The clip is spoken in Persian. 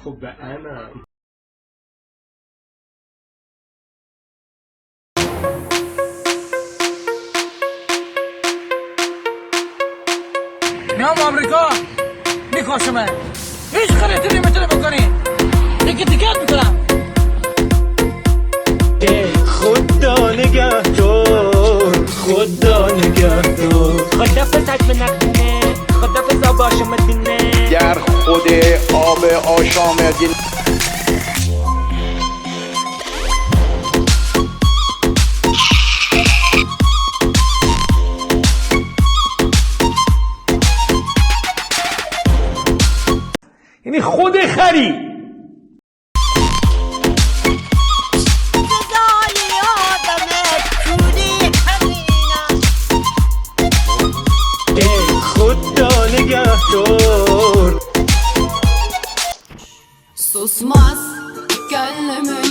خب به انم میام آمریکا میکشمه، هیچ غلطی نمیتونه بکنی، دیگه دیگه میکنم. خدا نگهدار، خدا نگهدار. خدافظ حجم نقدینه، خدافظ آب آشامدینه. گر خود آب آشامدین یعنی خود خری خدا نگهدار. Susmaz gönlümü